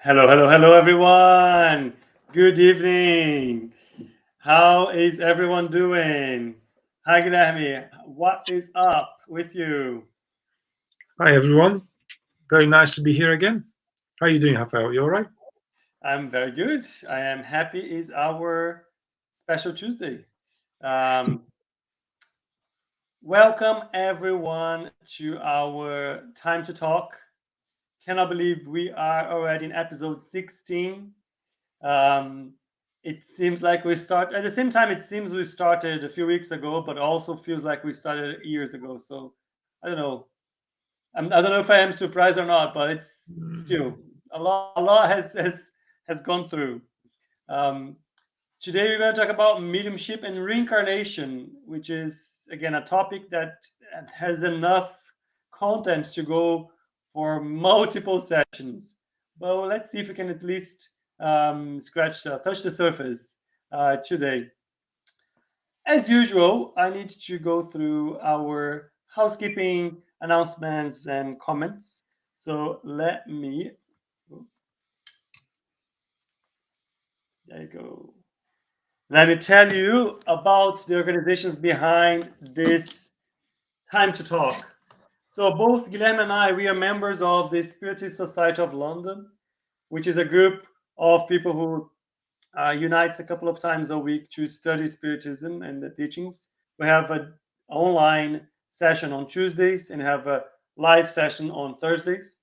Hello, hello, hello, everyone. Good evening. How is everyone doing? Hi, Guilherme. What is up with you? Hi everyone, very nice to be here again. How are you doing, Rafael? You all right? I'm very good. I am happy. Is our special Tuesday. Um, Welcome, everyone, to our Time to Talk. Cannot believe we are already in episode 16. Um, it seems like we start at the same time. It seems we started a few weeks ago, but also feels like we started years ago. So I don't know. I don't know if I am surprised or not, but it's still a lot. A lot has gone through. Um, Today we're going to talk about mediumship and reincarnation, which is again a topic that has enough content to go for multiple sessions. Well, let's see if we can at least touch the surface today. As usual, I need to go through our housekeeping announcements and comments. So let me. There you go. Let me tell you about the organizations behind this Time to Talk. So both Guilherme and I, we are members of the Spiritist Society of London, which is a group of people who unites a couple of times a week to study Spiritism and the teachings. We have an online session on Tuesdays and have a live session on Thursdays.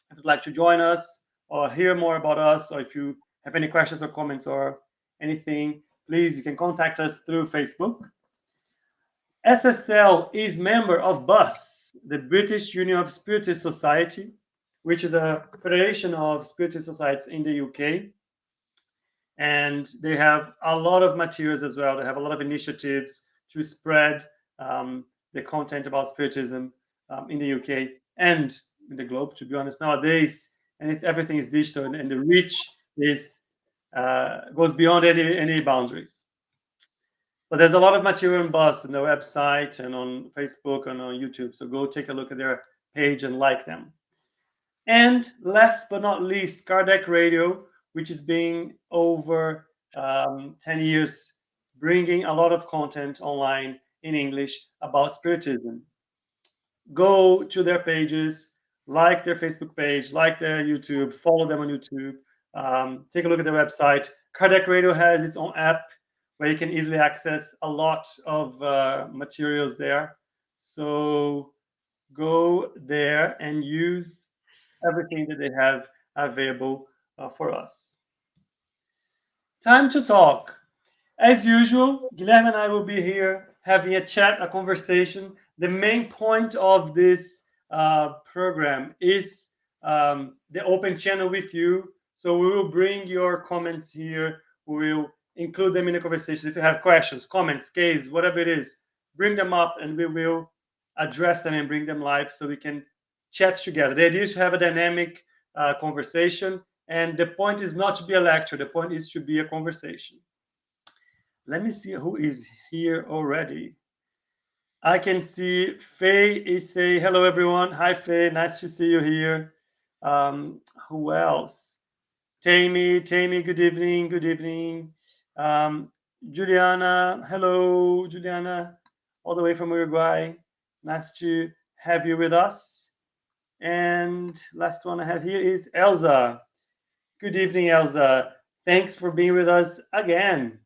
If you'd like to join us or hear more about us, or if you have any questions or comments or anything, please you can contact us through Facebook. SSL is member of BUS, the British Union of Spiritist Society, which is a federation of Spiritist societies in the UK. And they have a lot of materials as well. They have a lot of initiatives to spread the content about Spiritism in the UK and in the globe, to be honest, nowadays. And everything is digital and the reach is goes beyond any boundaries. But there's a lot of material in BUS on their website and on Facebook and on YouTube. So go take a look at their page and like them. And last but not least, Kardec Radio, which is being over 10 years, bringing a lot of content online in English about Spiritism. Go to their pages, like their Facebook page, like their YouTube, follow them on YouTube, take a look at their website. Kardec Radio has its own app where you can easily access a lot of materials there. So go there and use everything that they have available for us. Time to talk. As usual, Guilherme and I will be here having a chat, a conversation. The main point of this program is the open channel with you. So we will bring your comments here. We will include them in the conversation. If you have questions, comments, cases, whatever it is, bring them up and we will address them and bring them live so we can chat together. The idea is to have a dynamic conversation. And the point is not to be a lecture, the point is to be a conversation. Let me see who is here already. I can see Faye is saying, hello, everyone. Hi, Faye. Nice to see you here. Who else? Tammy, good evening. Good evening. Juliana, hello, Juliana, all the way from Uruguay. Nice to have you with us. And last one I have here is Elsa. Good evening, Elsa. Thanks for being with us again.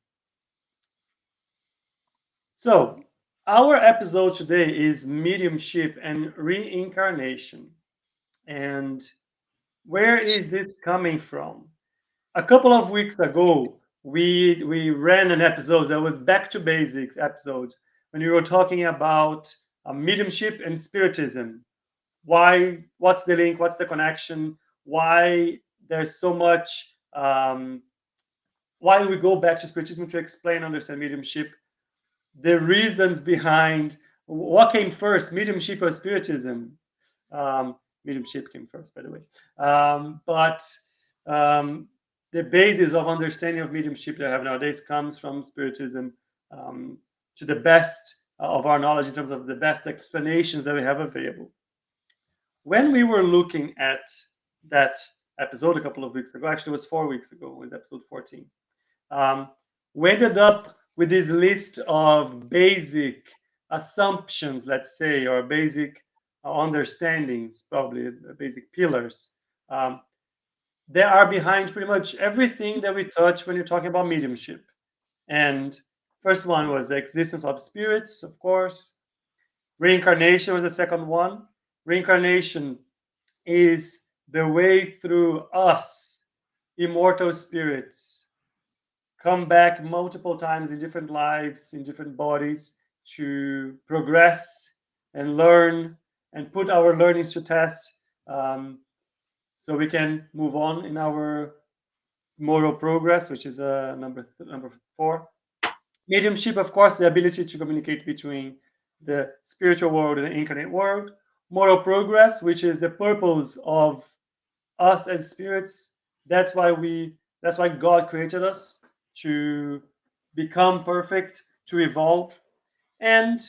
So, our episode today is mediumship and reincarnation. And where is this coming from? A couple of weeks ago, we ran an episode that was back to basics episode when we were talking about mediumship and spiritism. Why? What's the link? What's the connection? Why there's so much? Why we go back to spiritism to explain, understand mediumship, the reasons behind what came first, mediumship or spiritism. Mediumship came first, by the way. But the basis of understanding of mediumship that I have nowadays comes from spiritism to the best of our knowledge in terms of the best explanations that we have available. When we were looking at that episode a couple of weeks ago. Actually, it was 4 weeks ago. It was episode 14. We ended up with this list of basic assumptions, let's say, or basic understandings, probably basic pillars that are behind pretty much everything that we touch when you're talking about mediumship. And first one was the existence of spirits, of course. Reincarnation was the second one. Reincarnation is the way through us, immortal spirits, come back multiple times in different lives, in different bodies to progress and learn and put our learnings to test, so we can move on in our moral progress, which is number 4. Mediumship, of course, the ability to communicate between the spiritual world and the incarnate world. Moral progress, which is the purpose of us as spirits. That's why God created us, to become perfect, to evolve. And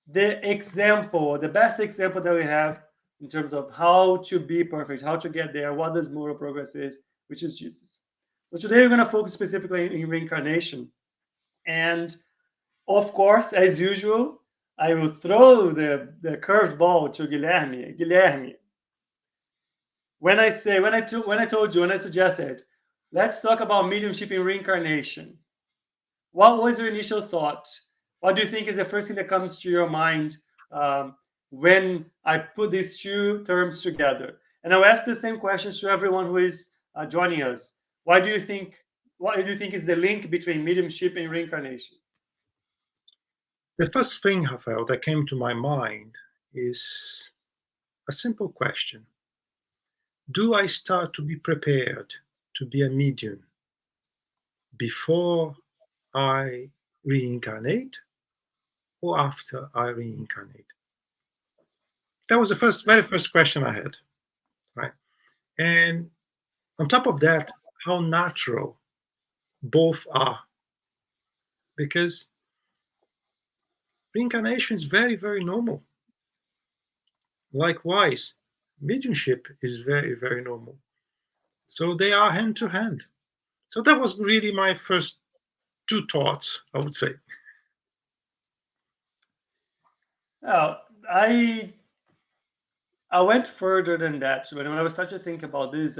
the best example that we have in terms of how to be perfect, how to get there, what this moral progress is, which is Jesus. So today we're going to focus specifically in reincarnation. And of course, as usual, I will throw the curved ball to Guilherme. Guilherme, when I told you, when I suggested, let's talk about mediumship in reincarnation, what was your initial thought? What do you think is the first thing that comes to your mind when I put these two terms together? And I'll ask the same questions to everyone who is joining us. What do you think is the link between mediumship and reincarnation? The first thing, Rafael, that came to my mind is a simple question. Do I start to be prepared to be a medium before I reincarnate or after I reincarnate? That was the very first question I had, right? And on top of that, how natural both are. Because reincarnation is very, very normal. Likewise, mediumship is very, very normal. So they are hand to hand. So that was really my first two thoughts, I would say. I went further than that. When I was starting to think about this,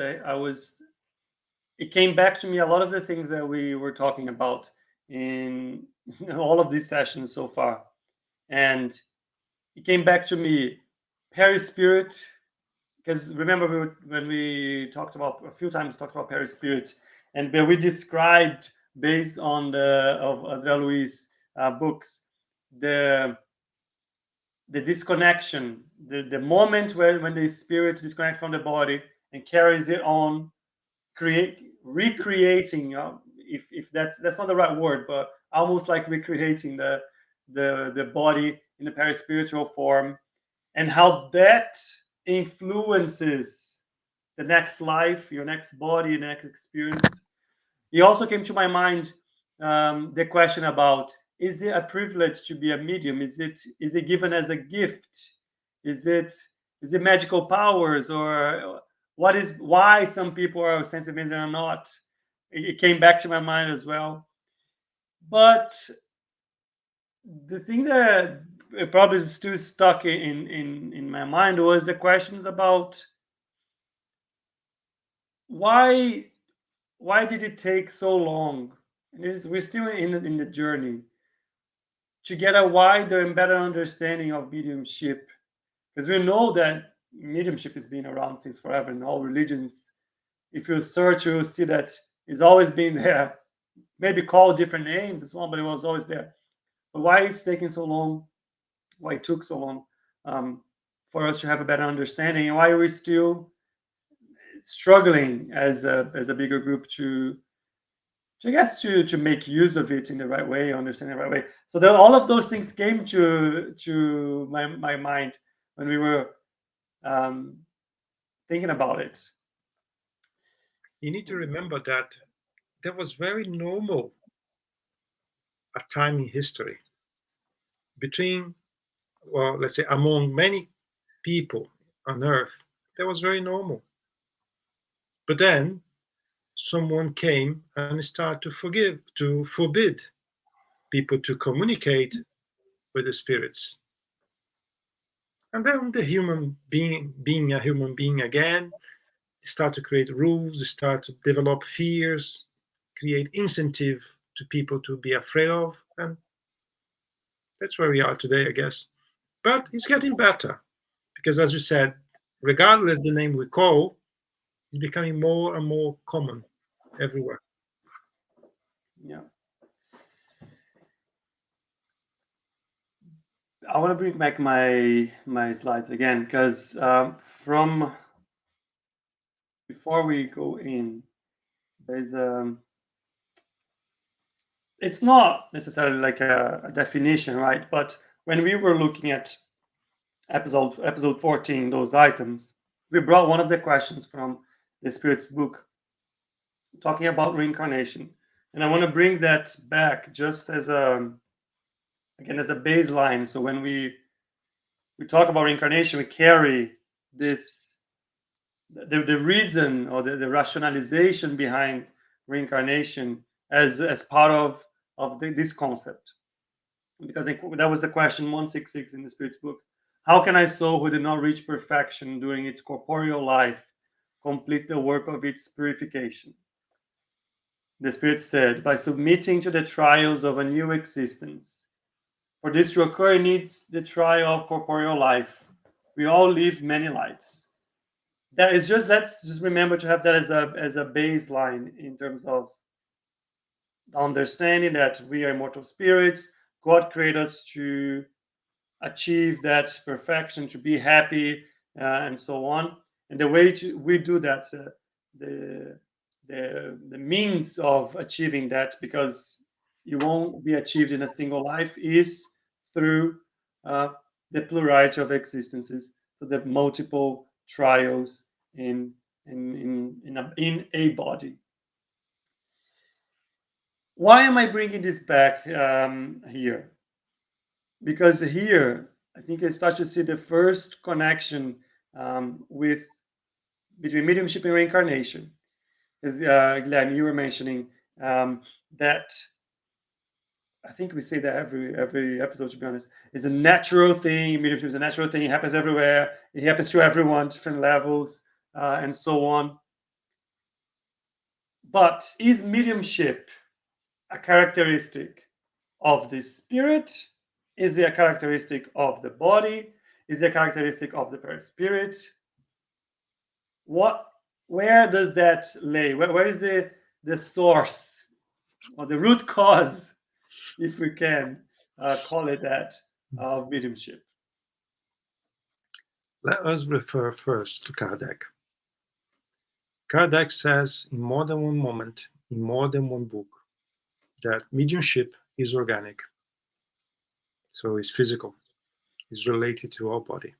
it came back to me a lot of the things that we were talking about in all of these sessions so far. And it came back to me, perispirit, because remember when we talked about a few times talked about perispirit, and we described based on the of Andrea Luiz books the disconnection, the moment when the spirit disconnects from the body and carries it on, recreating, if that's not the right word, but almost like recreating the body in the perispiritual form, and how that influences the next life, your next body, the next experience. It also came to my mind the question about, is it a privilege to be a medium? Is it given as a gift? Is it magical powers, or why some people are sensitive and are not? It came back to my mind as well. But the thing that probably is still stuck in my mind was the questions about why did it take so long? We're still in the journey to get a wider and better understanding of mediumship, because we know that mediumship has been around since forever in all religions. If you search, you'll see that it's always been there, maybe called different names and so on, but it was always there. But why it's taking so long, why it took so long for us to have a better understanding, and why we're still struggling as a bigger group to I guess to make use of it in the right way, understand the right way. So all of those things came to my mind when we were thinking about it. You need to remember that that was very normal a time in history between, well, let's say among many people on earth. That was very normal. But then someone came and started to forbid people to communicate with the spirits. And then the human being a human being again, they start to create rules, they start to develop fears, create incentive to people to be afraid of, and that's where we are today, I guess. But it's getting better because, as you said, regardless the name we call, it's becoming more and more common everywhere. Yeah. I want to bring back my slides again because from before we go in, there's it's not necessarily like a definition, right? But when we were looking at episode 14, those items, we brought one of the questions from the Spirit's book talking about reincarnation, and I want to bring that back just as a again as a baseline. So when we talk about reincarnation, we carry this the reason or the rationalization behind reincarnation as part of this concept, because that was the question 166 in the Spirit's book. How can a soul who did not reach perfection during its corporeal life complete the work of its purification? The Spirit said, by submitting to the trials of a new existence. For this to occur, it needs the trial of corporeal life. We all live many lives. That is just, let's just remember to have that as a baseline in terms of understanding that we are immortal spirits. God created us to achieve that perfection, to be happy, and so on. And the way we do that, the, the means of achieving that, because it won't be achieved in a single life, is through uh, the plurality of existences, so the multiple trials in a body. Why am I bringing this back here? Because here I think I start to see the first connection with between mediumship and reincarnation. As Guilherme, you were mentioning that I think we say that every episode. To be honest, it's a natural thing. Mediumship is a natural thing. It happens everywhere. It happens to everyone, different levels, and so on. But is mediumship a characteristic of the spirit? Is it a characteristic of the body? Is it a characteristic of the perispirit? What, where does that lay? Where is the source or the root cause, if we can call it that, of mediumship? Let us refer first to Kardec. Kardec says in more than one moment, in more than one book, that mediumship is organic. So it's physical, it's related to our body.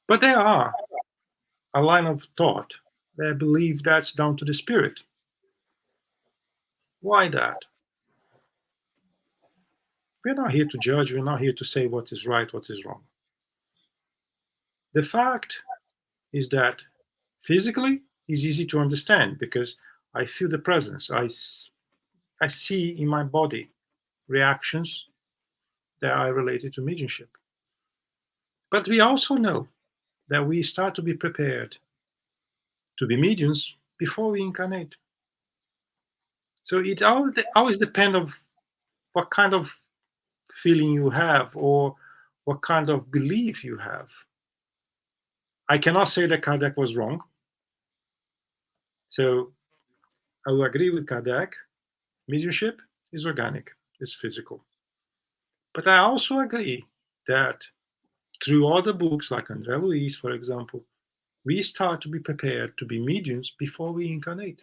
But there are a line of thought that believe that's down to the spirit. Why that? We're not here to judge, we're not here to say what is right, what is wrong. The fact is that physically is easy to understand because I feel the presence. I see in my body reactions that are related to mediumship. But we also know that we start to be prepared to be mediums before we incarnate. So it always depends on what kind of feeling you have or what kind of belief you have. I cannot say that Kardec was wrong. So I will agree with Kardec. Mediumship is organic, it's physical. But I also agree that through other books like André Luiz, for example, we start to be prepared to be mediums before we incarnate.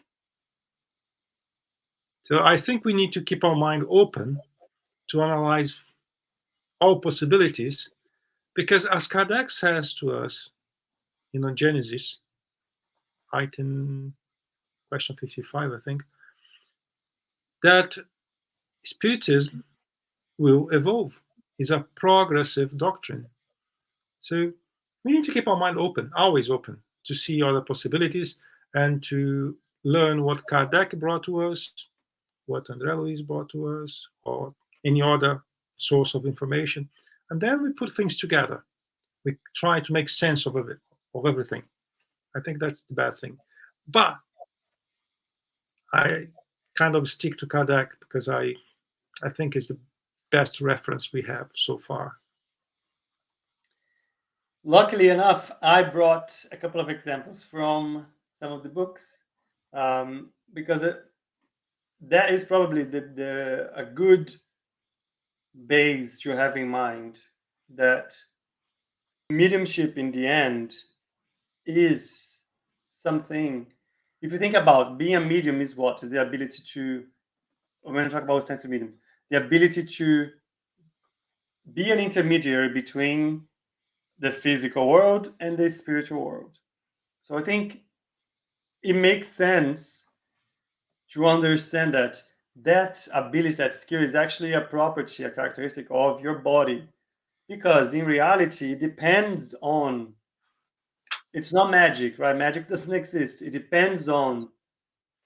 So I think we need to keep our mind open to analyze all possibilities, because as Kardec says to us in Genesis, item question 55, I think, that Spiritism will evolve. It's a progressive doctrine. So we need to keep our mind open, always open, to see other possibilities and to learn what Kardec brought to us, what André Luiz brought to us, or any other source of information. And then we put things together. We try to make sense of it, of everything. I think that's the bad thing. But I kind of stick to Kardec because I think it's the best reference we have so far. Luckily enough, I brought a couple of examples from some of the books, because that is probably a good base to have in mind, that mediumship in the end is something. If you think about being a medium, is what is the ability to, when we talk about ostensible mediums, the ability to be an intermediary between the physical world and the spiritual world. So I think it makes sense to understand that that ability, that skill, is actually a property, a characteristic of your body, because in reality it depends on, it's not magic, right? Magic doesn't exist. It depends on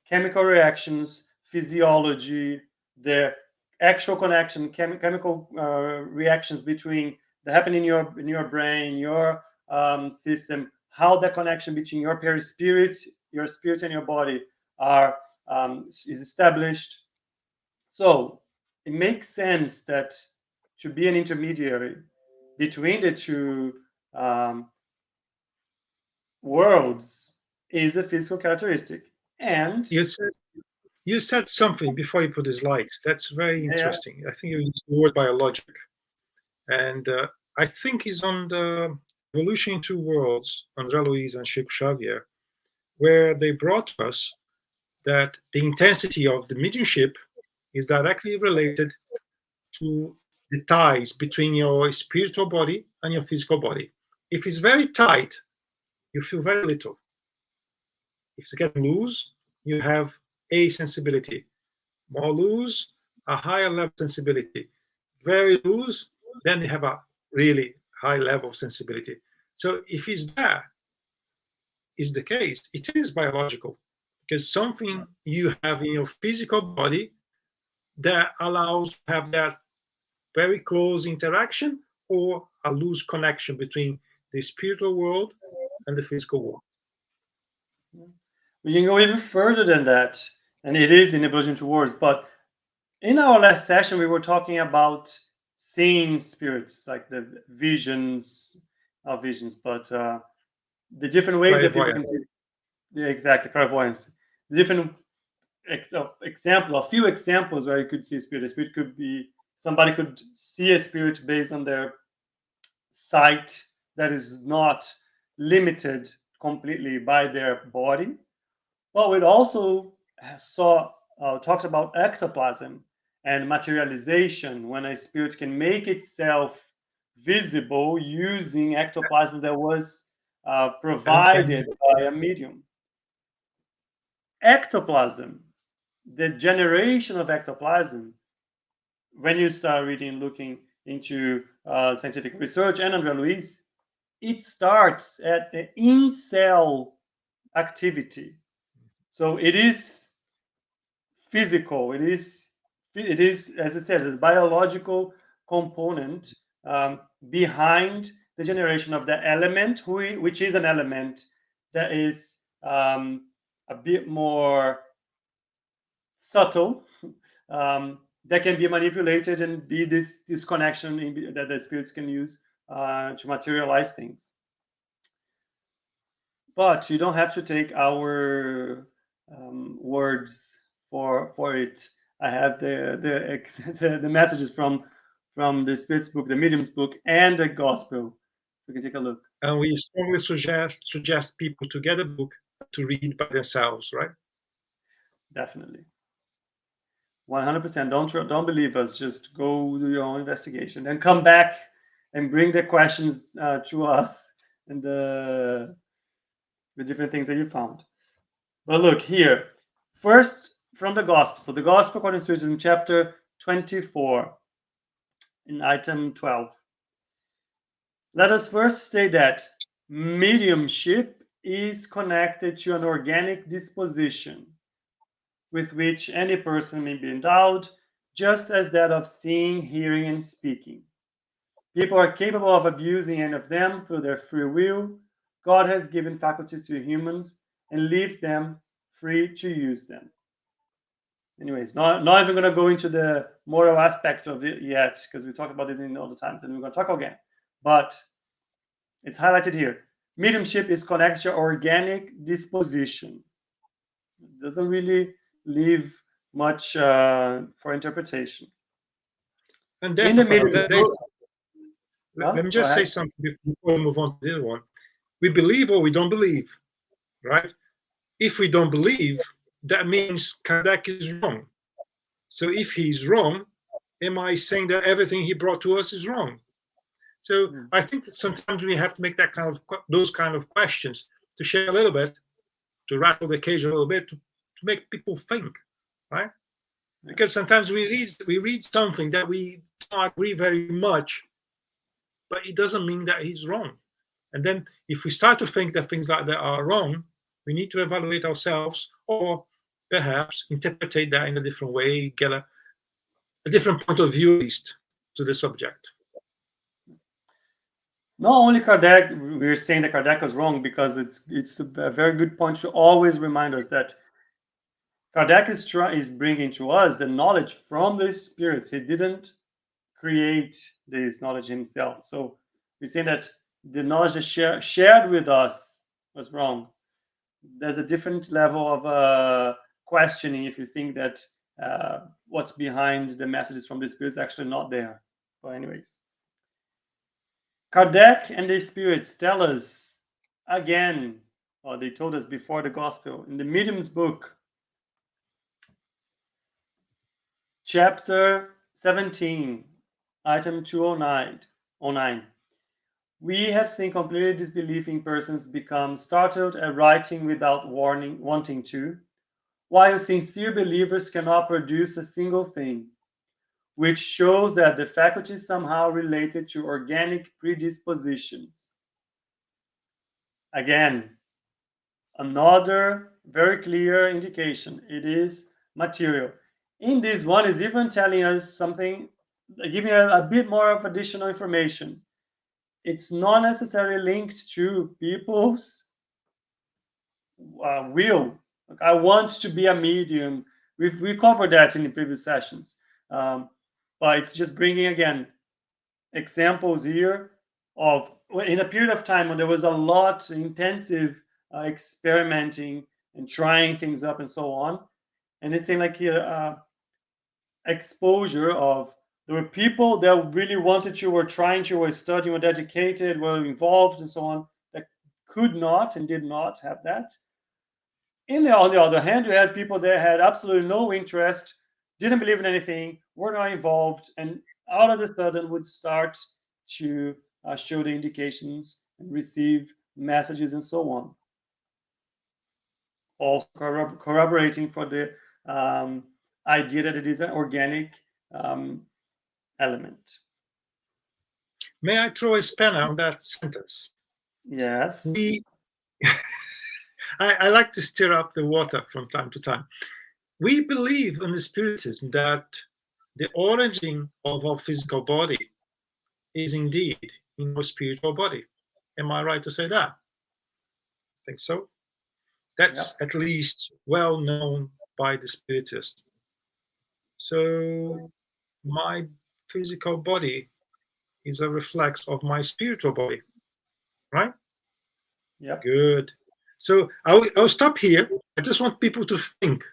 chemical reactions, physiology, the actual connection, chemical reactions between that happen in your brain, your system, how the connection between your perispirit, your spirit, and your body is established. So it makes sense that to be an intermediary between the two worlds is a physical characteristic. And you said something before you put the slides. That's very interesting. I think you used the word biologic. And I think it's on the Evolution in Two Worlds, André Luiz and Chico Xavier, where they brought to us that the intensity of the mediumship is directly related to the ties between your spiritual body and your physical body. If it's very tight, you feel very little. If it's getting loose, you have a sensibility. More loose, a higher level of sensibility. Very loose, then you have a really high level of sensibility. So if it's there, is the case, it is biological, because something you have in your physical body that allows to have that very close interaction or a loose connection between the spiritual world and the physical world. We can go even further than that, and it is in Evolution Towards. But in our last session, we were talking about seeing spirits, like the visions, not visions, but the different ways that people can see. Yeah, exactly, clairvoyance. The different example, a few examples where you could see a spirit. A spirit could be, somebody could see a spirit based on their sight that is not limited completely by their body. But we also talked about ectoplasm and materialization, when a spirit can make itself visible using ectoplasm that was provided by a medium. Ectoplasm, the generation of ectoplasm, when you start reading, looking into scientific research and André Luiz, it starts at the in-cell activity. So it is physical. It is, as you said, a biological component behind the generation of the element, which is an element that is a bit more subtle, that can be manipulated and be this connection that the spirits can use to materialize things. But you don't have to take our words for it. I have the messages from the Spirit's book, the Medium's book, and the Gospel. So you can take a look. And we strongly suggest people to get a book to read by themselves, right? Definitely. 100%. Don't believe us. Just go do your own investigation and come back and bring the questions to us and the different things that you found. But look here. First, from the Gospel. So the Gospel according to Spiritism, chapter 24, in item 12. Let us first state that mediumship is connected to an organic disposition with which any person may be endowed, just as that of seeing, hearing, and speaking. People are capable of abusing any of them through their free will. God has given faculties to humans and leaves them free to use them. Anyways, not even going to go into the moral aspect of it yet, because we talk about this in all the times, and we're going to talk again. But it's highlighted here. Mediumship is connected to organic disposition. It doesn't really leave much for interpretation. And In then, the Rafael, medium, let me just say something before we move on to the other one. We believe or we don't believe, right? If we don't believe, that means Kardec is wrong. So if he's wrong, am I saying that everything he brought to us is wrong? So I think that sometimes we have to make those kind of questions to share a little bit, to rattle the cage a little bit, to make people think, right? Because sometimes we read something that we don't agree very much, but it doesn't mean that he's wrong. And then if we start to think that things like that are wrong, we need to evaluate ourselves, or perhaps interpret that in a different way, get a different point of view at least to the subject. Not only Kardec, we're saying that Kardec was wrong, because it's a very good point to always remind us that Kardec is bringing to us the knowledge from the spirits. He didn't create this knowledge himself. So we're saying that the knowledge that shared with us was wrong. There's a different level of questioning if you think that what's behind the messages from the spirits is actually not there. But anyways, Kardec and the spirits tell us again, or they told us before the gospel, in the Medium's book, chapter 17, item 209. We have seen completely disbelieving persons become startled at writing without wanting to, while sincere believers cannot produce a single thing, which shows that the faculty is somehow related to organic predispositions. Again, another very clear indication. It is material. In this one is even telling us something, giving a bit more of additional information. It's not necessarily linked to people's will. Like, I want to be a medium. We covered that in the previous sessions, but it's just bringing again examples here of in a period of time when there was a lot intensive experimenting and trying things up and so on, and it's saying like here exposure of there were people that really wanted to, were trying to, were studying, were dedicated, were involved, and so on, that could not and did not have that. On the other hand, you had people that had absolutely no interest, didn't believe in anything, were not involved, and all of a sudden would start to show the indications and receive messages and so on. Also corroborating for the idea that it is an organic element. May I throw a spanner on that sentence? Yes. I like to stir up the water from time to time. We believe in the Spiritism that the origin of our physical body is indeed in our spiritual body. Am I right to say that? I think so. That's at least well known by the Spiritist. So my physical body is a reflex of my spiritual body, right? Yeah. Good. So I'll stop here. I just want people to think.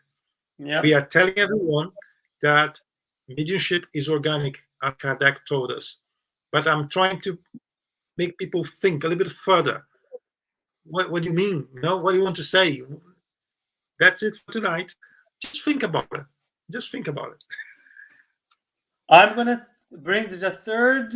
Yep. We are telling everyone that mediumship is organic, as Kardec told us. But I'm trying to make people think a little bit further. What do you mean? What do you want to say? That's it for tonight. Just think about it. Just think about it. I'm going to bring the third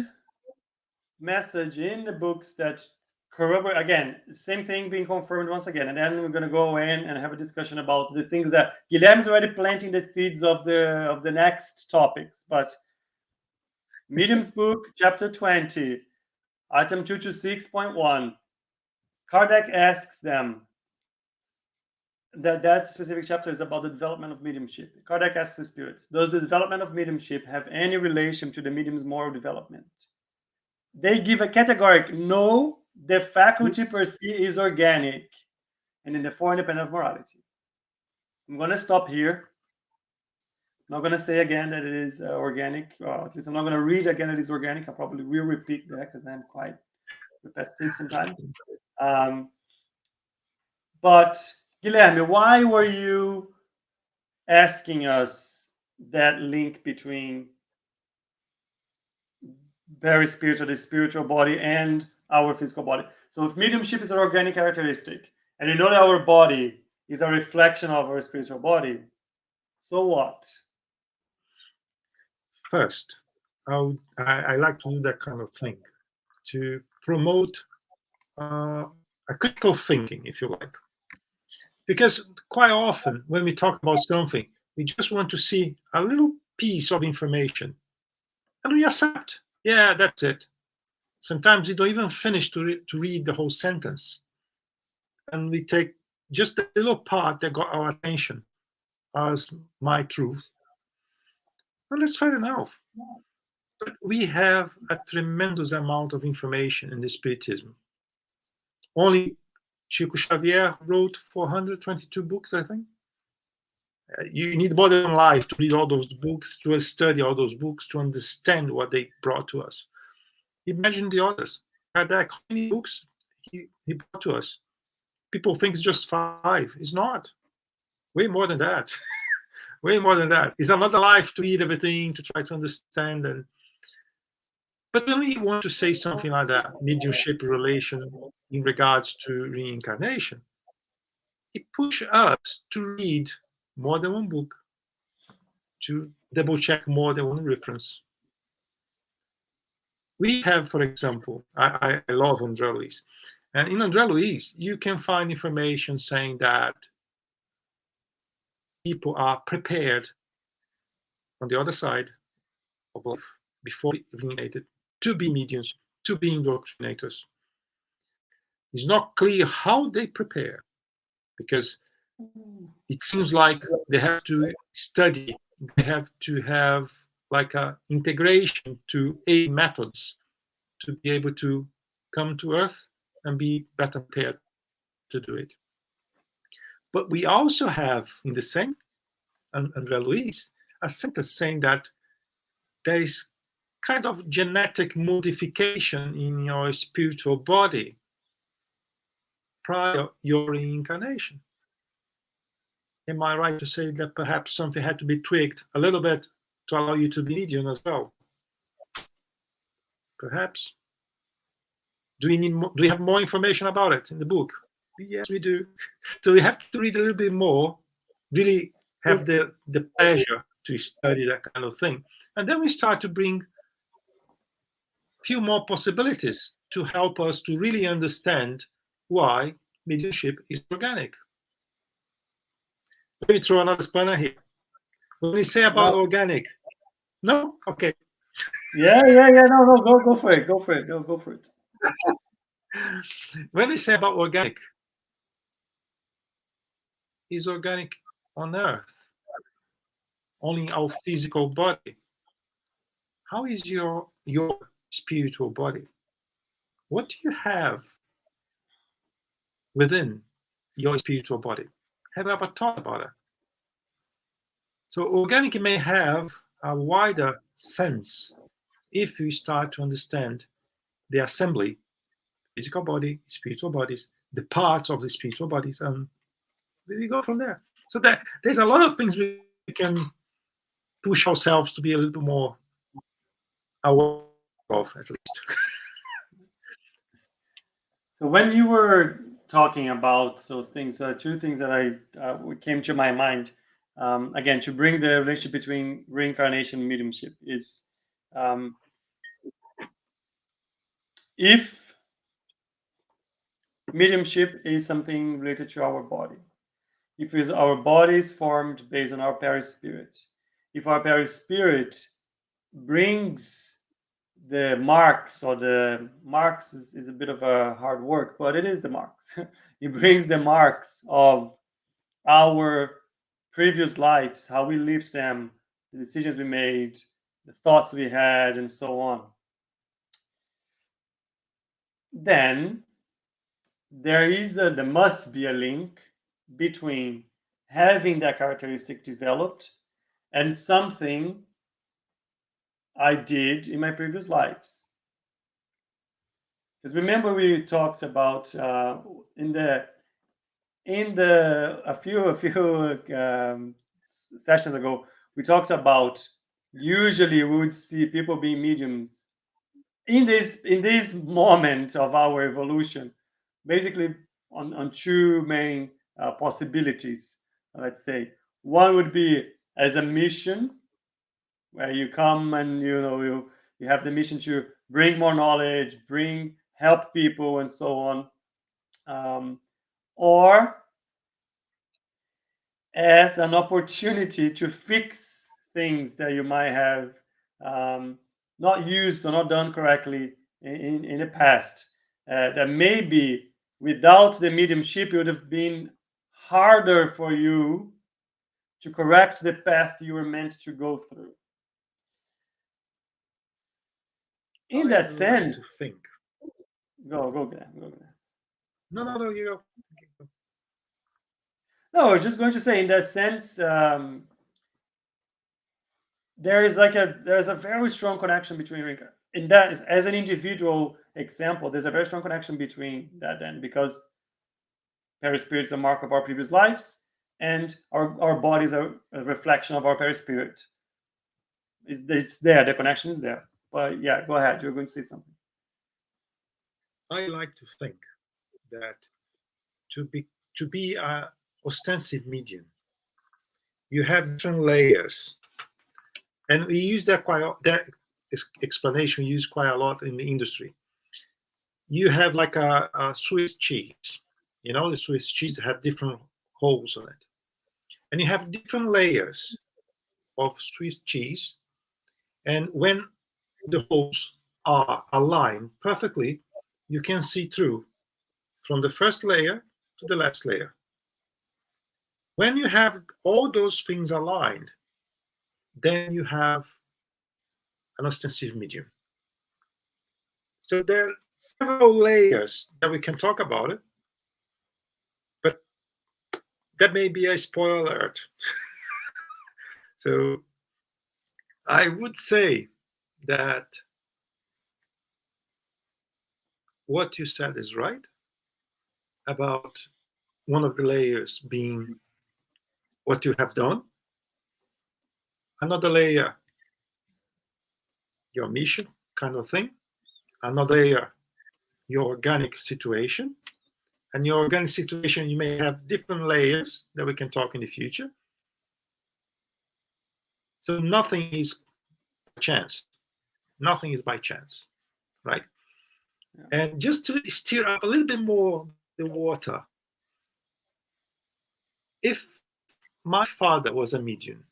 message in the books that corroborate, again, same thing being confirmed once again, and then we're going to go in and have a discussion about the things that Guilherme is already planting the seeds of the next topics. But Medium's book, chapter 20, item 226.1, Kardec asks them, that specific chapter is about the development of mediumship. Kardec asks the spirits, does the development of mediumship have any relation to the medium's moral development? They give a categoric no, the faculty per se is organic and in the four independent of morality. I'm going to stop here. I'm not going to say again that it is organic, or at least I'm not going to read again that it is organic. I probably will repeat that because I'm quite repetitive sometimes. But Guilherme, why were you asking us that link between very spiritual, the spiritual body, and our physical body? So if mediumship is an organic characteristic, and you know that our body is a reflection of our spiritual body, so what? First, I like to do that kind of thing to promote a critical thinking, if you like. Because quite often when we talk about something, we just want to see a little piece of information and we accept, yeah, that's it. Sometimes we don't even finish to read the whole sentence. And we take just the little part that got our attention as my truth. And that's fair enough. But we have a tremendous amount of information in the Spiritism. Only Chico Xavier wrote 422 books, I think. You need more than life to read all those books, to study all those books, to understand what they brought to us. Imagine the others. Kardec, how many books he brought to us? People think it's just 5. It's not. Way more than that. Way more than that. It's another life to read everything, to try to understand. But when we want to say something like that, mediumship relation in regards to reincarnation, it pushes us to read more than one book, to double check more than one reference. We have, for example, I love André Luiz. And in André Luiz, you can find information saying that people are prepared on the other side of life before being reincarnated to be mediums, to be indoctrinators. It's not clear how they prepare, because it seems like they have to study, they have to have like an integration to A methods to be able to come to Earth and be better prepared to do it. But we also have in the same André Luiz a sentence saying that there is kind of genetic modification in your spiritual body prior your reincarnation. Am I right to say that perhaps something had to be tweaked a little bit to allow you to be medium as well? Perhaps. Do we have more information about it in the book? Yes, we do. So we have to read a little bit more, really have the pleasure to study that kind of thing. And then we start to bring a few more possibilities to help us to really understand why mediumship is organic. Let me throw another spanner here. When we say about organic, no? Okay. Yeah. No, go for it. Go for it. When we say about organic, is organic on Earth, only our physical body. How is your spiritual body? What do you have within your spiritual body? Have you ever thought about it? So organic may have a wider sense if you start to understand the assembly, physical body, spiritual bodies, the parts of the spiritual bodies, and we go from there. So that there's a lot of things we can push ourselves to be a little bit more aware of, at least. So when you were talking about those things, 2 things that came to my mind, again, to bring the relationship between reincarnation and mediumship is, if mediumship is something related to our body, if our body is formed based on our perispirit, if our perispirit brings the marks, or the marks is a bit of a hard work, but it is the marks. It brings the marks of our previous lives, how we lived them, the decisions we made, the thoughts we had, and so on. Then there must be a link between having that characteristic developed and something I did in my previous lives. Because remember, we talked about in the a few sessions ago, we talked about usually we would see people being mediums in this moment of our evolution, basically on two main possibilities. Let's say one would be as a mission, where you come and you have the mission to bring more knowledge, help people, and so on, or as an opportunity to fix things that you might have not used or not done correctly in the past. That maybe without the mediumship, it would have been harder for you to correct the path you were meant to go through. In I that like sense, to think. go, Guilherme. No, you go. No, I was just going to say, in that sense, there's a very strong connection between in that, as an individual example, there's a very strong connection between that, then, because perispirit is a mark of our previous lives, and our body is a reflection of our perispirit. It's there, the connection is there. But yeah, go ahead, you're going to say something. I like to think that to be a ostensive medium, you have different layers, and we use that explanation used quite a lot in the industry. You have like a Swiss cheese. The Swiss cheese have different holes on it, and you have different layers of Swiss cheese. And when the holes are aligned perfectly, you can see through from the first layer to the last layer. When you have all those things aligned, then you have an ostensive medium. So there are several layers that we can talk about it, but that may be a spoiler alert. So I would say that what you said is right about one of the layers being what you have done. Another layer, your mission kind of thing. Another layer, your organic situation. And your organic situation, you may have different layers that we can talk in the future. So nothing is by chance. Nothing is by chance, right? Yeah. And just to stir up a little bit more the water, if my father was a medium,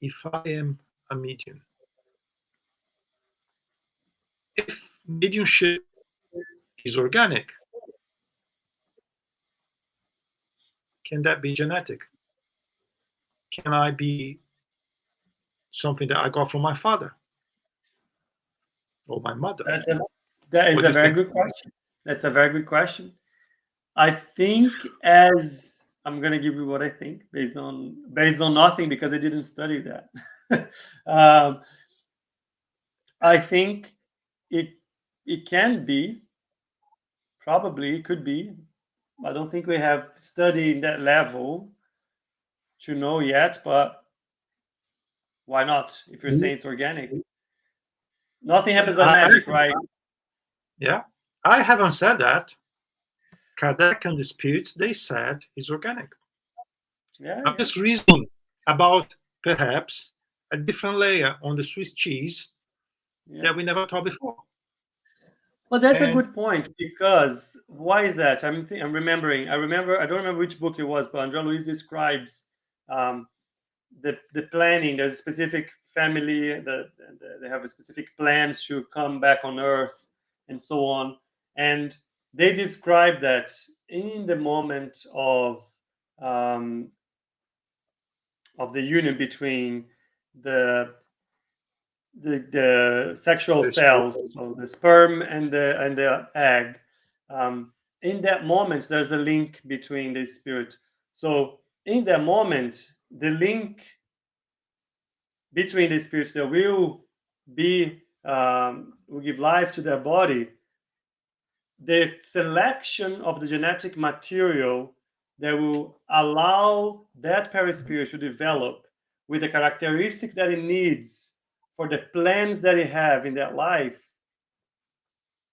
if I am a medium, if mediumship is organic, can that be genetic? Can I be something that I got from my father or my mother? That is a very good question. That's a very good question. I think, as I'm going to give you what I think based on nothing, because I didn't study that. I think it can be, probably it could be. I don't think we have studied that level to know yet, but why not? If you're saying it's organic, nothing happens by magic, right? Yeah, I haven't said that. Kardec and the spirits, they said it's organic. Yeah, I'm just reasoning about perhaps a different layer on the Swiss cheese that we never thought before. Well, that's a good point, because why is that? I'm remembering. I don't remember which book it was, but André Luiz describes the planning. There's a specific family, they have a specific plans to come back on Earth, and so on. And they describe that in the moment um, of the union between the the sexual cells, so the sperm and the egg. In that moment, there's a link between the spirit. So in that moment, the link between the spirits that will be will give life to their body, the selection of the genetic material that will allow that perispirit to develop with the characteristics that it needs for the plans that it have in that life,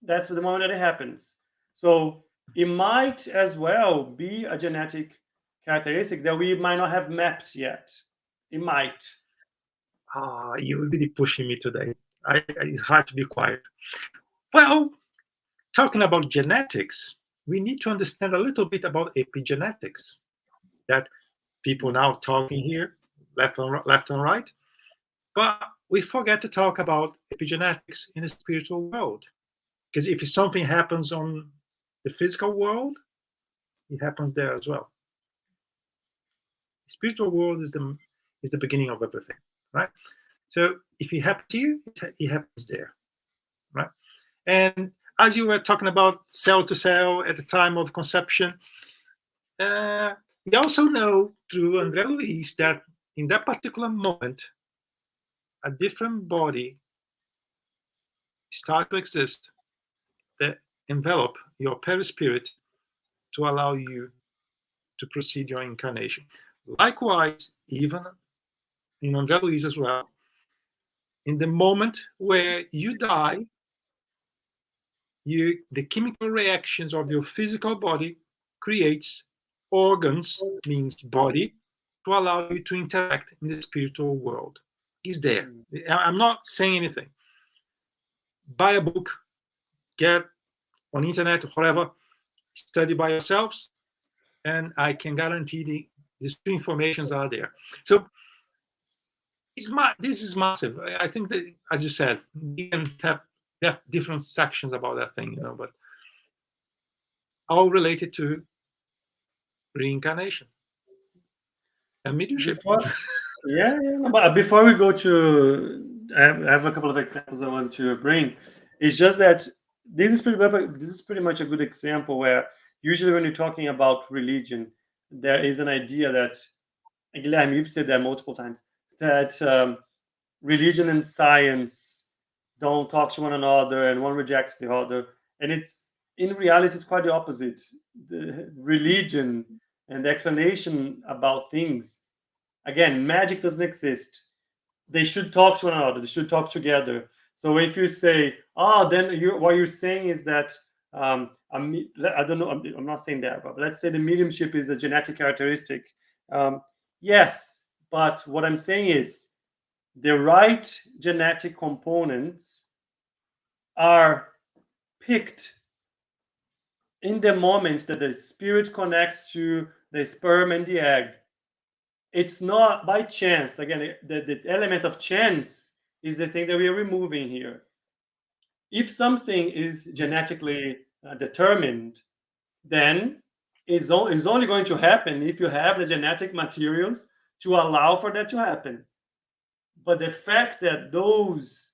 that's the moment that it happens. So it might as well be a genetic characteristic that we might not have mapped yet. It might. You're really pushing me today. It's hard to be quiet. Well, talking about genetics, we need to understand a little bit about epigenetics. That people now talking here, left and right, but we forget to talk about epigenetics in the spiritual world. Because if something happens on the physical world, it happens there as well. The spiritual world is the beginning of everything, right? So if it happens to you, it happens there, right? And as you were talking about cell to cell at the time of conception, we also know through André Luiz that in that particular moment, a different body starts to exist that envelop your perispirit to allow you to proceed your incarnation. Likewise, even in André Luiz as well, in the moment where you die, the chemical reactions of your physical body creates organs, means body, to allow you to interact in the spiritual world. Is there. I'm not saying anything. Buy a book, get on internet or whatever, study by yourselves, and I can guarantee these two informations are there. So this is massive. I think that, as you said, we can have different sections about that thing, but all related to reincarnation and mediumship. But before we go to, I have a couple of examples I want to bring. It's just that this is pretty much a good example where usually when you're talking about religion, there is an idea that, and Guilherme, you've said that multiple times, that religion and science don't talk to one another and one rejects the other. And it's, in reality, it's quite the opposite. The religion and the explanation about things, again, magic doesn't exist. They should talk to one another. They should talk together. So if you say, then what you're saying is that I don't know. I'm not saying that, but let's say the mediumship is a genetic characteristic. Yes, but what I'm saying is the right genetic components are picked in the moment that the spirit connects to the sperm and the egg. It's not by chance. Again, the element of chance is the thing that we are removing here. If something is genetically determined, then it's only going to happen if you have the genetic materials to allow for that to happen. But the fact that those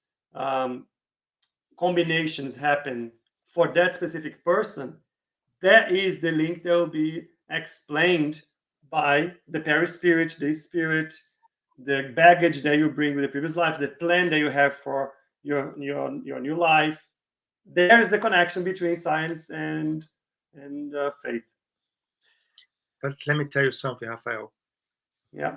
combinations happen for that specific person, that is the link that will be explained by the perispirit, the spirit, the baggage that you bring with the previous life, the plan that you have for your new life. There is the connection between science and faith. But let me tell you something, Rafael. Yeah.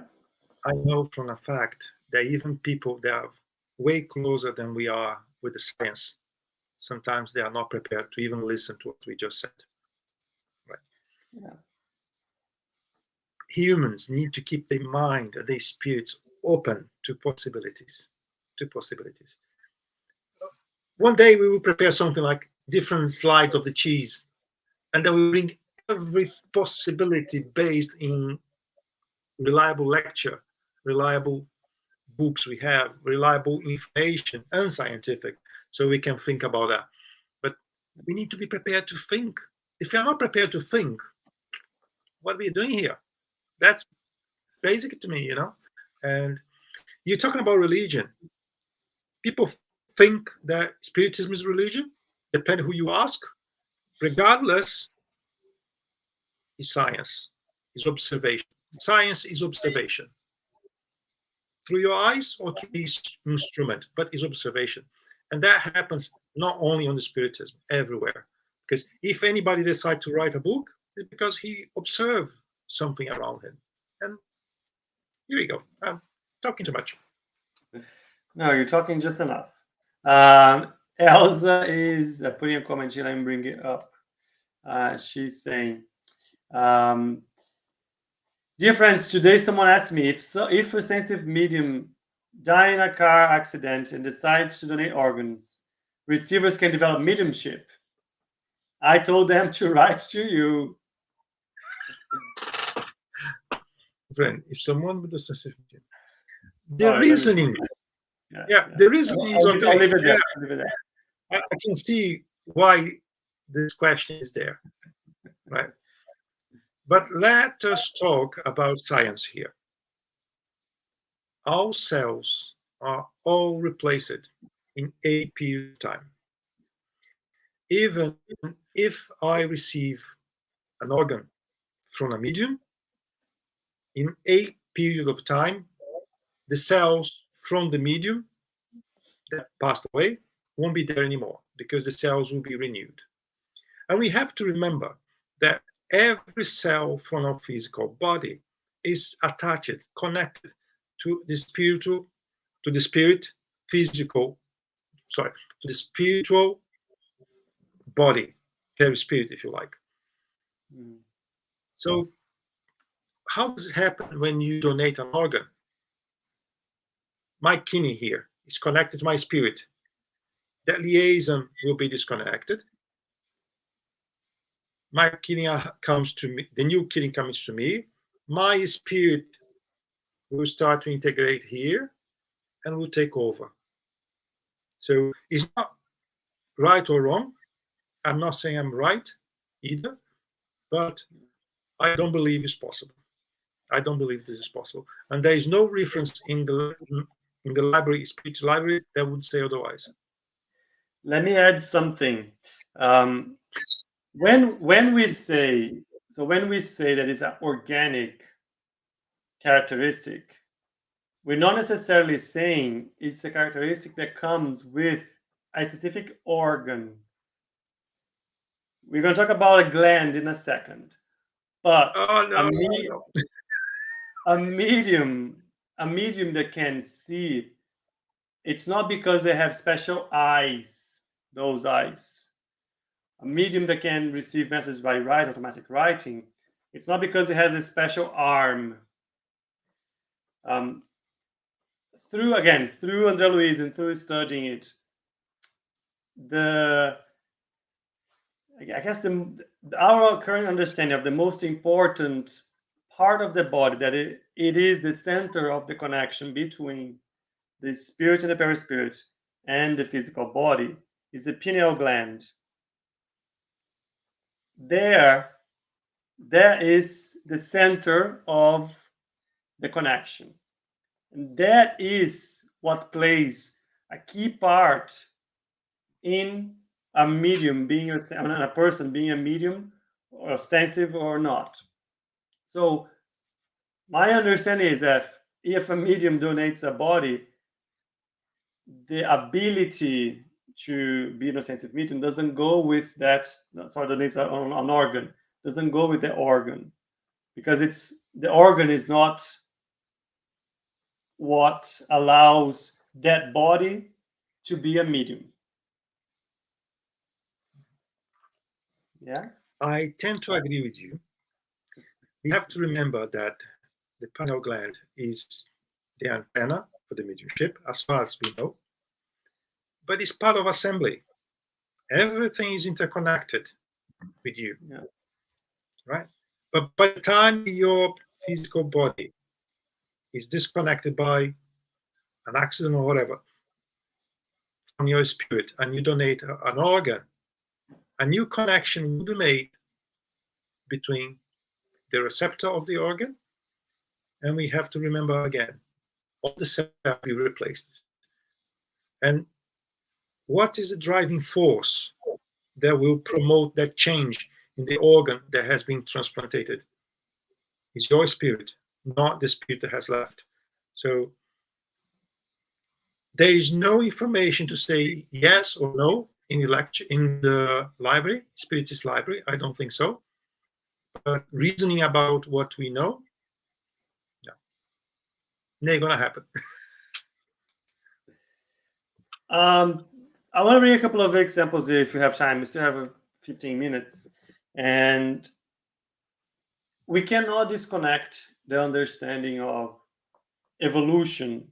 I know from a fact that even people that are way closer than we are with the science, sometimes they are not prepared to even listen to what we just said. Right? Yeah. Humans need to keep their mind and their spirits open to possibilities. One day we will prepare something like different slides of the cheese, and then we bring every possibility based in reliable lecture, reliable books we have, reliable information, unscientific, so we can think about that. But we need to be prepared to think. If we are not prepared to think, what are we doing here? That's basic to me, And you're talking about religion. People think that Spiritism is religion, depending who you ask. Regardless, is science, is observation. Science is observation. Through your eyes or through this instrument, but is observation. And that happens not only on the Spiritism, everywhere. Because if anybody decides to write a book, it's because he observed something around him. And here we go. I'm talking too much. No, you're talking just enough. Elsa is putting a comment here. Let me bring it up. She's saying, dear friends, today someone asked me if a sensitive medium die in a car accident and decides to donate organs, receivers can develop mediumship. I told them to write to you. Friend, is someone with a sensitivity. The reasoning. The reasoning is okay. I'll leave it there. Leave it there. I can see why this question is there, right? But let us talk about science here. All cells are all replaced in a period of time. Even if I receive an organ from a medium, in a period of time, the cells from the medium that passed away won't be there anymore because the cells will be renewed. And we have to remember that every cell from our physical body is attached, connected to the spiritual, to the spirit, to the spiritual body, perispirit, if you like. So how does it happen when you donate an organ? My kidney here is connected to my spirit. That liaison will be disconnected. My kidney comes to me, the new kidney comes to me. My spirit will start to integrate here and will take over. So it's not right or wrong. I'm not saying I'm right either, but I don't believe it's possible. I don't believe this is possible. And there is no reference in the library, spiritual library, that would say otherwise. Let me add something. When we say that it's an organic characteristic, we're not necessarily saying it's a characteristic that comes with a specific organ. We're going to talk about a gland in a second, but a medium that can see, it's not because they have special eyes, those eyes. A medium that can receive messages by automatic writing, it's not because it has a special arm. Through André Luiz and through studying it, our current understanding of the most important part of the body, that it is the center of the connection between the spirit and the perispirit and the physical body, is the pineal gland. There is the center of the connection. And that is what plays a key part in a medium being a person being a medium or ostensive or not. So my understanding is that if a medium donates a body, the ability to be an ostensive medium doesn't go with that. Donates an organ, doesn't go with the organ, because the organ is not what allows that body to be a medium. Yeah, I tend to agree with you. We have to remember that the pineal gland is the antenna for the mediumship, as far as we know, but it's part of assembly. Everything is interconnected with you, right? But by the time your physical body is disconnected by an accident or whatever, from your spirit, and you donate an organ, a new connection will be made between the receptor of the organ, and we have to remember again, all the cells have to be replaced. And what is the driving force that will promote that change in the organ that has been transplanted? It's your spirit, not the spirit that has left. So there is no information to say yes or no in the lecture, in the library, Spiritist library. I don't think so. But reasoning about what we know, no, not gonna happen. I want to bring a couple of examples here if you have time. We still have 15 minutes. And we cannot disconnect the understanding of evolution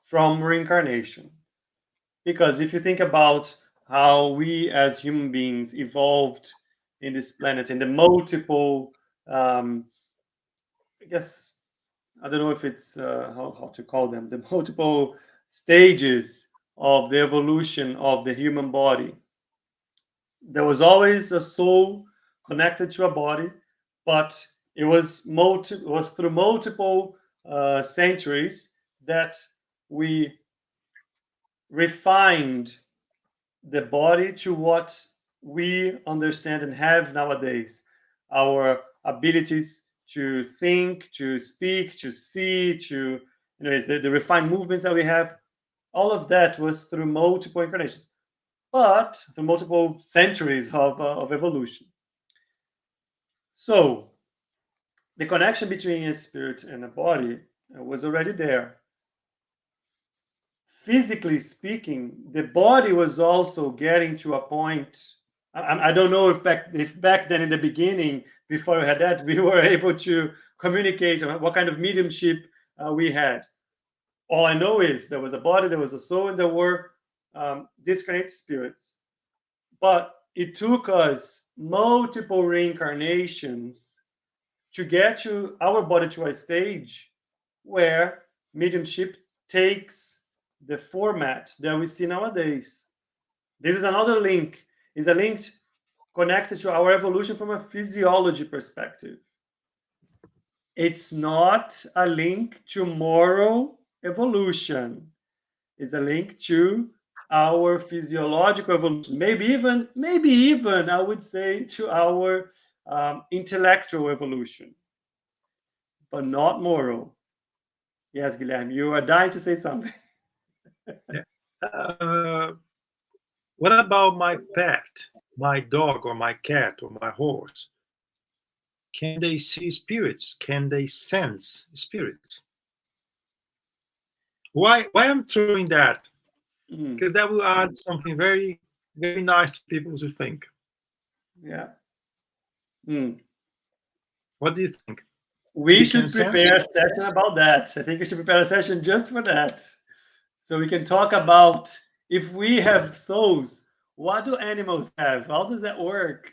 from reincarnation. Because if you think about how we as human beings evolved in this planet, in the multiple, I guess, I don't know if it's how to call them, the multiple stages of the evolution of the human body. There was always a soul connected to a body, but it was through multiple centuries that we refined the body to what we understand and have nowadays. Our abilities to think, to speak, to see, to the refined movements that we have, all of that was through multiple incarnations, but through multiple centuries of evolution. So the connection between a spirit and a body was already there. Physically speaking, the body was also getting to a point. I don't know if back then in the beginning, before we had that, we were able to communicate what kind of mediumship we had. All I know is there was a body, there was a soul, and there were disconnected spirits. But it took us multiple reincarnations to get to our body to a stage where mediumship takes the format that we see nowadays. This is another link. Is a link connected to our evolution from a physiology perspective. It's not a link to moral evolution. It's a link to our physiological evolution. Maybe even I would say to our intellectual evolution, but not moral. Yes, Guilherme, you are dying to say something. Yeah. What about my pet, my dog or my cat or my horse? Can they see spirits? Can they sense spirits? Why I'm throwing that? Because that will add something very, very nice to people to think. Yeah. What do you think? We should prepare a session about that. I think we should prepare a session just for that. So we can talk about, if we have souls, what do animals have? How does that work?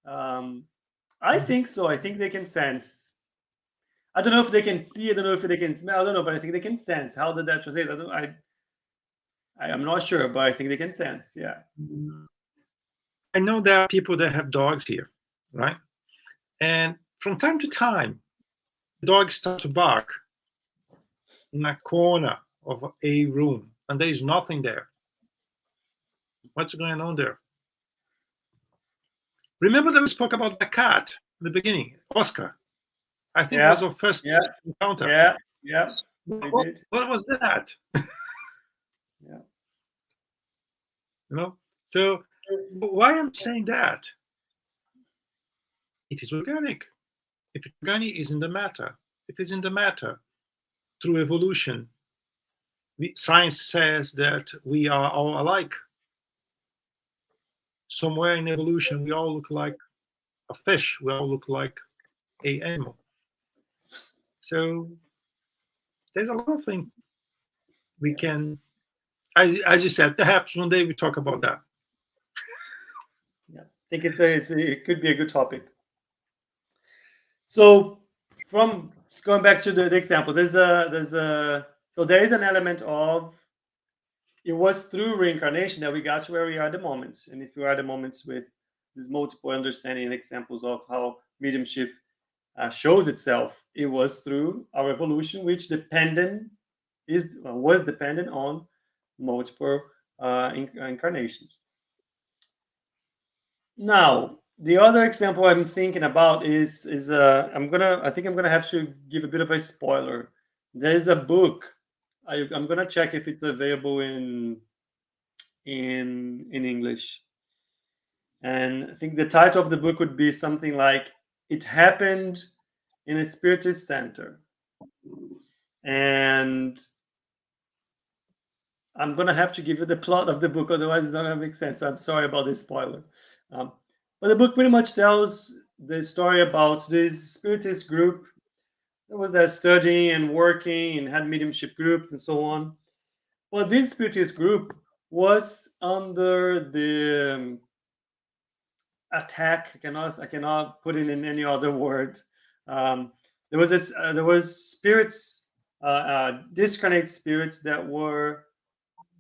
I think so. I think they can sense. I don't know if they can see. I don't know if they can smell. I don't know, but I think they can sense. How did that translate? I'm not sure, but I think they can sense. Yeah. I know there are people that have dogs here, right? And from time to time, the dogs start to bark in a corner of a room, and there is nothing there. What's going on there? Remember that we spoke about the cat in the beginning, Oscar. I think it was our first encounter. Yeah. What was that? Yeah. So why I'm saying that? It is organic. If it's organic, is in the matter. If it's in the matter, through evolution, science says that we are all alike. Somewhere in evolution, we all look like a fish. We all look like an animal. So there's a lot of things we can, as you said, perhaps one day we talk about that. Yeah, I think it could be a good topic. So from going back to the example, there's So there is an element of it was through reincarnation that we got to where we are at the moment. And if you are at the moments with these multiple understanding and examples of how mediumship shows itself, it was through our evolution, which was dependent on multiple incarnations. Now, the other example I'm thinking about is I think I'm gonna have to give a bit of a spoiler. There is a book. I'm gonna check if it's available in English, and I think the title of the book would be something like "It Happened in a Spiritist Center," and I'm gonna have to give you the plot of the book, otherwise it's not gonna make sense. So I'm sorry about this spoiler. Um, but the book pretty much tells the story about this spiritist group that was there studying and working and had mediumship groups and so on. Well, this spiritist group was under the attack. I cannot put it in any other word. Um, there was spirits, discarnate spirits that were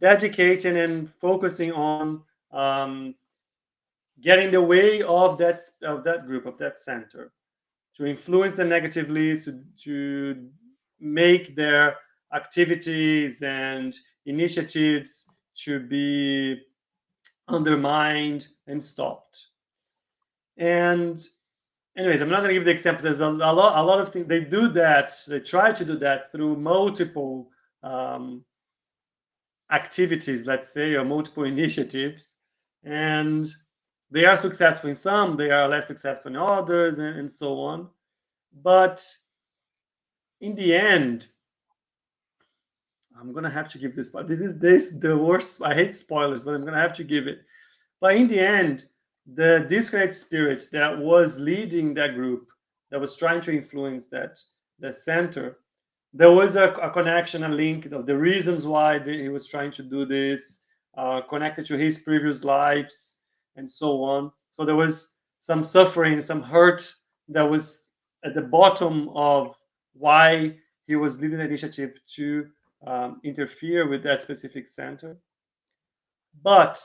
dedicating and focusing on um, getting the way of that group of that center to influence them negatively, to make their activities and initiatives to be undermined and stopped. And anyways, I'm not going to give the examples. There's a lot of things they do that. They try to do that through multiple activities, let's say, or multiple initiatives, and they are successful in some, they are less successful in others, and so on. But in the end, I'm gonna have to give this. But this the worst. I hate spoilers, but I'm gonna have to give it. But in the end, the disconnect spirit that was leading that group, that was trying to influence that center, there was a connection, a link of the reasons why he was trying to do this, connected to his previous lives, and so on. So there was some suffering, some hurt that was at the bottom of why he was leading the initiative to interfere with that specific center. But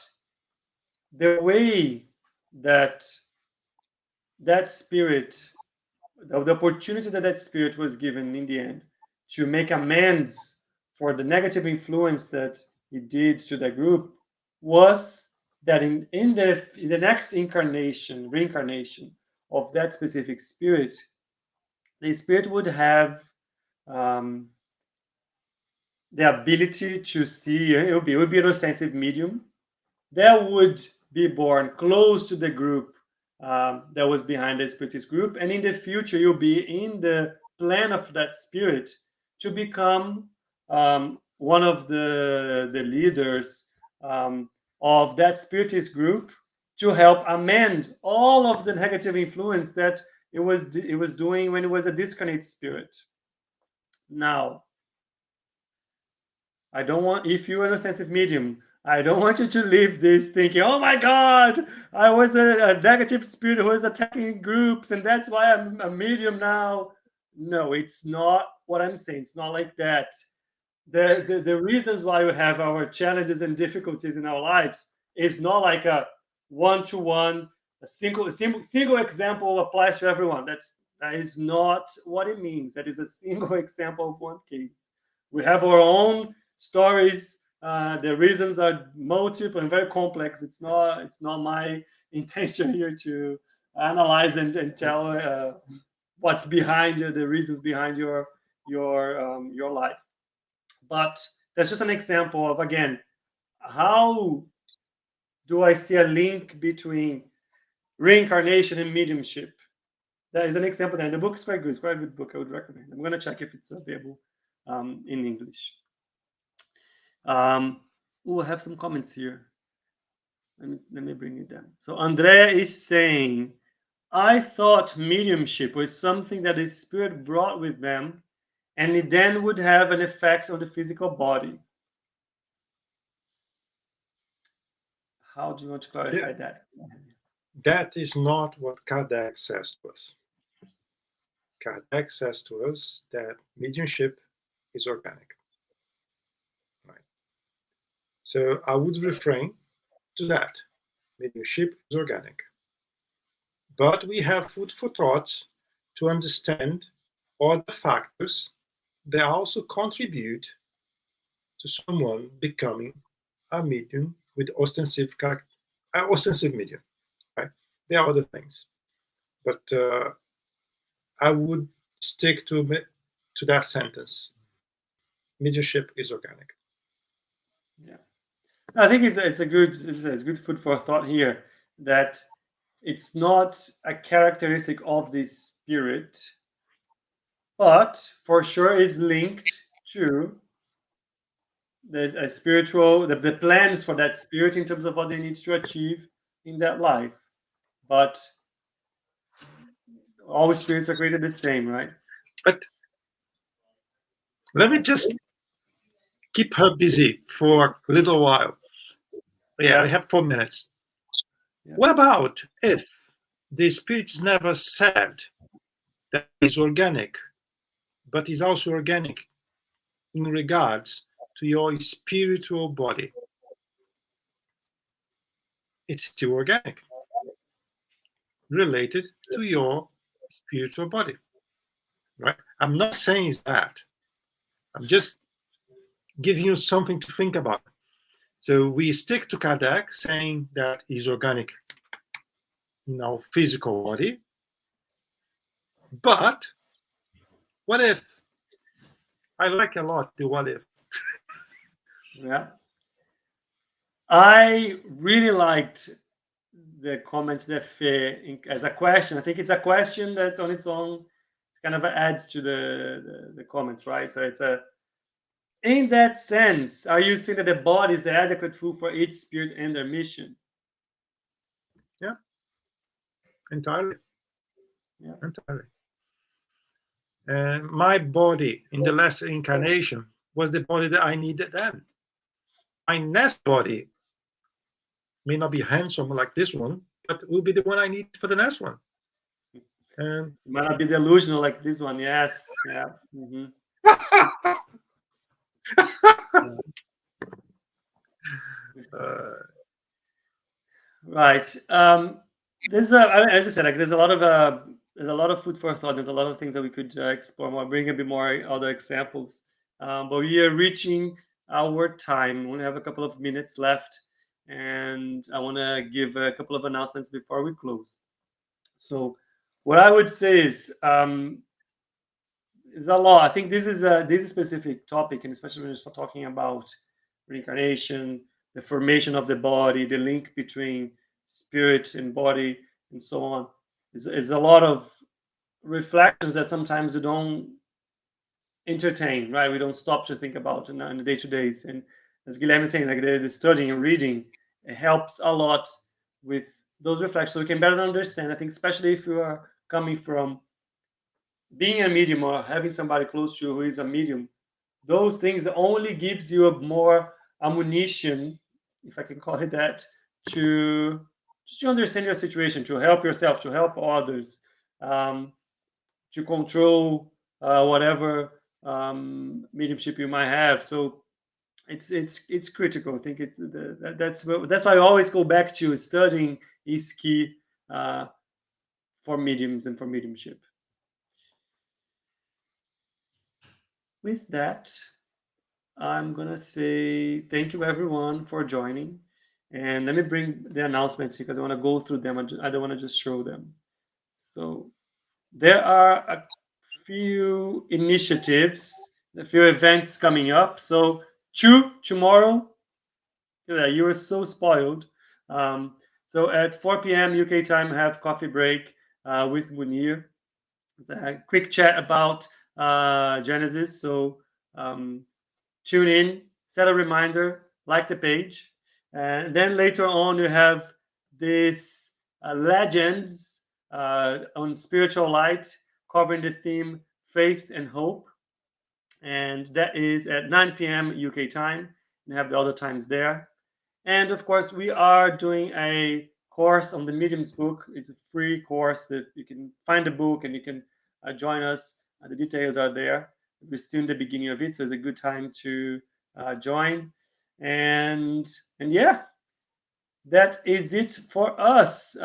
the way that that spirit, the opportunity that that spirit was given in the end to make amends for the negative influence that he did to the group was that in the next incarnation, reincarnation of that specific spirit, the spirit would have um, the ability to see. It would be an ostensive medium that would be born close to the group that was behind the spiritist group, and in the future you'll be in the plan of that spirit to become one of the leaders of that spiritist group to help amend all of the negative influence that it was doing when it was a disconnected spirit. Now, I don't want, if you're in a sensitive medium, I don't want you to leave this thinking, oh my God, I was a negative spirit who was attacking groups, and that's why I'm a medium now. No, it's not what I'm saying. It's not like that. The reasons why we have our challenges and difficulties in our lives is not like a one-to-one, a single example applies to everyone. That is not what it means. That is a single example of one case. We have our own stories. The reasons are multiple and very complex. It's not my intention here to analyze and tell what's behind the reasons behind your life. But that's just an example of, again, how do I see a link between reincarnation and mediumship? That is an example there. And the book is quite good. It's quite a good book. I would recommend. I'm going to check if it's available in English. We'll have some comments here. Let me bring it down. So Andrea is saying, I thought mediumship was something that the spirit brought with them, and it then would have an effect on the physical body. How do you want to clarify that? That is not what Kardec says to us. Kardec says to us that mediumship is organic. So I would refrain to that. Mediumship is organic. But we have food for thought to understand other factors that also contribute to someone becoming a medium with ostensive medium. Right? There are other things, but I would stick to that sentence. Mediumship is organic. Yeah, I think it's good food for thought here, that it's not a characteristic of the spirit, but for sure is linked to the spiritual, the plans for that spirit in terms of what they need to achieve in that life. But all spirits are created the same, right? But let me just keep her busy for a little while. Yeah, we have 4 minutes. Yeah. What about if the spirits never said that it's organic, but is also organic in regards to your spiritual body? It's still organic, related to your spiritual body, right? I'm not saying that. I'm just giving you something to think about. So we stick to Kardec saying that is organic in our physical body. But what if? I like a lot the what if. Yeah. I really liked the comments that as a question. I think it's a question that's on its own kind of adds to the comment, right? So it's a, in that sense, are you saying that the body is the adequate food for each spirit and their mission? Yeah, entirely. Yeah. Entirely. And my body in the last incarnation was the body that I needed then. My next body may not be handsome like this one, but will be the one I need for the next one. And It might not be delusional like this one. Yes. Yeah. Mm-hmm. Right. There's as I said, like there's a lot of food for thought. There's a lot of things that we could explore more, bring a bit more other examples. But we are reaching our time. We only have a couple of minutes left, and I want to give a couple of announcements before we close. So, what I would say is a lot. I think this is a specific topic, and especially when you start talking about reincarnation, the formation of the body, the link between spirit and body, and so on. Is a lot of reflections that sometimes we don't entertain, right? We don't stop to think about in the day to days. And as Guilherme is saying, like the studying and reading, it helps a lot with those reflections, so we can better understand. I think, especially if you are coming from being a medium or having somebody close to you who is a medium, those things only gives you a more ammunition, if I can call it that, to just to understand your situation, to help yourself, to help others, um, to control whatever mediumship you might have. So it's critical. I think that's why I always go back to studying is key for mediums and for mediumship. With that, I'm gonna say thank you everyone for joining, and let me bring the announcements because I want to go through them. I don't want to just show them. So there are a few initiatives, a few events coming up. So tomorrow, yeah, you were so spoiled. So at 4 p.m. UK time, have coffee break with Munir. It's a quick chat about Genesis. So tune in, set a reminder, like the page. And then later on, you have this legends on spiritual light covering the theme faith and hope. And that is at 9 p.m. UK time. You have the other times there. And of course, we are doing a course on the Mediums book. It's a free course that you can find the book and you can join us. The details are there. We're still in the beginning of it, so it's a good time to join. and yeah, that is it for us.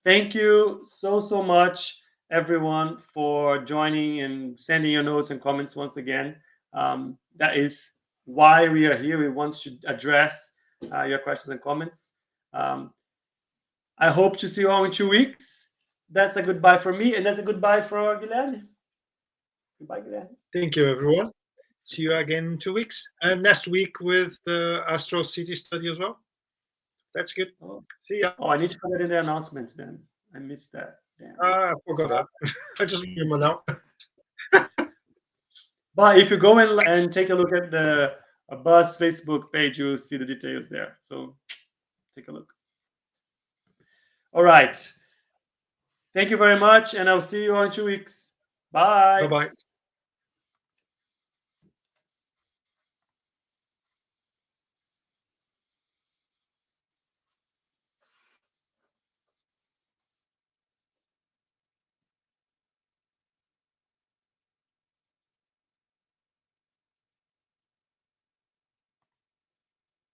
Thank you so much, everyone, for joining and sending your notes and comments once again. That is why we are here. We want to address your questions and comments. I hope to see you all in 2 weeks. That's a goodbye for me, and that's a goodbye for Guilherme. Goodbye, Guilherme. Thank you, everyone. See you again in 2 weeks. And next week with the Astral City study as well. That's good. Oh. See ya. Oh, I need to put it in the announcements then. I missed that. Damn. I forgot that. I just remember now. But if you go and take a look at the Buzz Facebook page, you'll see the details there. So take a look. All right. Thank you very much, and I'll see you all in 2 weeks. Bye. Bye-bye.